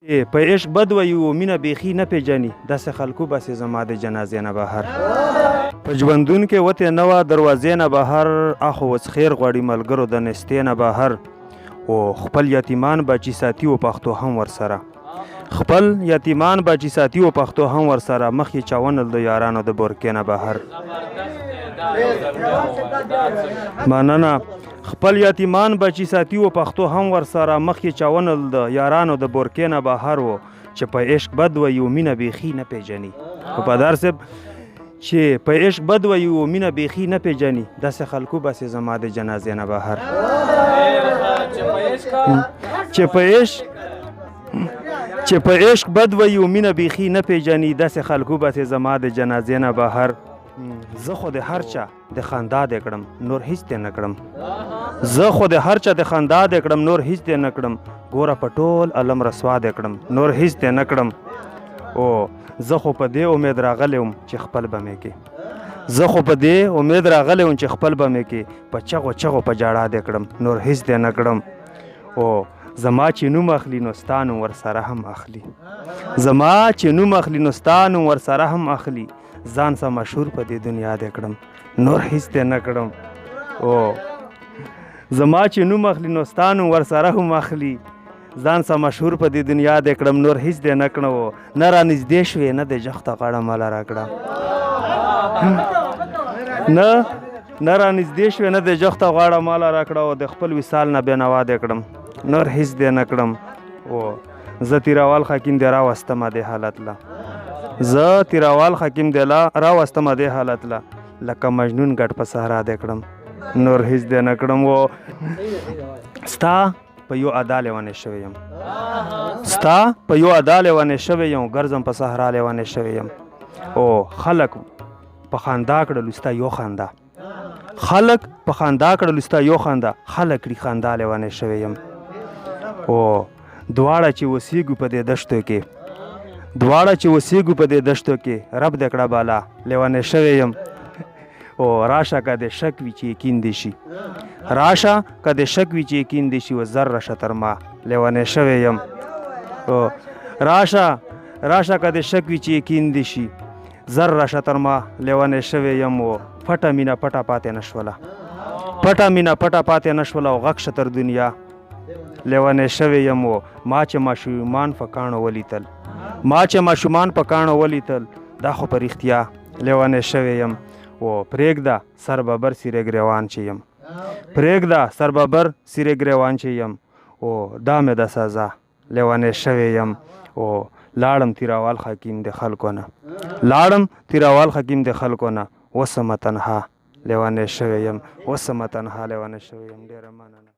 په عشق بد وي و مینه بیخي نه پیژني داسې خلکو باسې زما د جنازې نه بهر په ژوندون کې وتې نه وه دروازې نه بهر اخو اوس خیر غواړي ملګرو د نستې نه بهر او خپل یتیمان بچي ساتي و پښتو هم ورسره خپل یتیمان بچي ساتي و پښتو هم ورسره مخ یې چاونل د یارانو د بورکې نه بهر مننه خپل یتیمان بچي ساتي و پښتو هم ورسره مخ یې چاونل د یارانو د بورکې نه بهر و چې په عشق بد وي و مینه بیخي نه پیژني په پدار صاحب چې په عشق بد وي و مینه بیخي نه پیژني داسې خلکو باسې زما د جنازې نه بهر چې په عشق بد وي و مینه بیخي نه پیژني داسې خلکو باسې زما د جنازې نه بهر زه خو د هر چا د خندا دې کړم نور هیڅ دې نه کړم زه خو د هر چا د خندا دې کړم نور هیڅ دې نه کړم ګوره په ټول علم رسوا دې کړم نور هیڅ دې نه کړم او زه خو په دې امید راغلی وم چې خپل به مې کې زه خو په دې امید راغلی وم چې خپل به مې کې په چغو چغو په جاړه دې کړم نور هیڅ دې نه کړم او زما چې نوم اخلي نو ستا نوم ورسره هم اخلي زما چې نوم اخلي نو ستا نوم ورسره هم اخلي ځان سه مشهور په دې دنیا دې کړم نور هیڅ دې نه کړم او زما چې نوم اخلي نو ستا نوم ورسره هم اخلي ځان سه مشهور په دې دنیا دې کړم نور هیڅ دې نه کړم نه رانږدې شوې نه د جخته غاړه ماله راکړه نه رانږدې شوې نه د جخته غاړه ماله راکړه او د خپل وصال نه بېنوا دې کړم نور هیڅ دې نه کړم او زه تیراوال حکیم دې راوستمه دې حالت له زه تیراوال حکیم دې راوستمه دې حالت له لکه مجنون ګډ په صحرا دې کړم نور هیڅ دې نه کړم و ستا په یو ادا لیونی شوی یم ستا په یو ادا لیونی شوی یم ګرځم په صحرا لیونی شوی یم او خلک په خندا کړلو ستا یو خندا خلک په خندا کړلو ستا یو خندا خلک کړي خندا لیونی شوی یم او دواړه چې اوسېږو په دې دشتو کې دواړه چې اوسېږو په دې دشتو کې رب دې کړه بالا لیونی شوی یم او راشه که د شک وي چې یقین دې شي راشه که د شک وي چې یقین دې شي و زر راشه تر ما لیونی شوی یم او راشه که د شک وي چې یقین دې شي زر راشه تر ما لیونی شوی یم و پټه مینه پټه پاتې نه شوله پټه مینه پټه پاتې نه شوله او غږ شه تر دنیا لیونی شوی یم و ما چې ماشومان په کاڼو ولیدل ما چې ماشومان په کاڼو ولیدل دا خو په رښتیا لیونی شوی یم او پرېږده سر ببر سیره ګریوان چې یم پرېږده سر ببر سیره ګریوان چې یم او دا مې د سزا لیونی شوی یم او لاړم تیراوال حکیم د خلکو نه لاړم تیراوال حکیم د خلکو نه وسمه تنها لیونی شوی یم وسمه تنها لیونی شوی یم ډېره مننه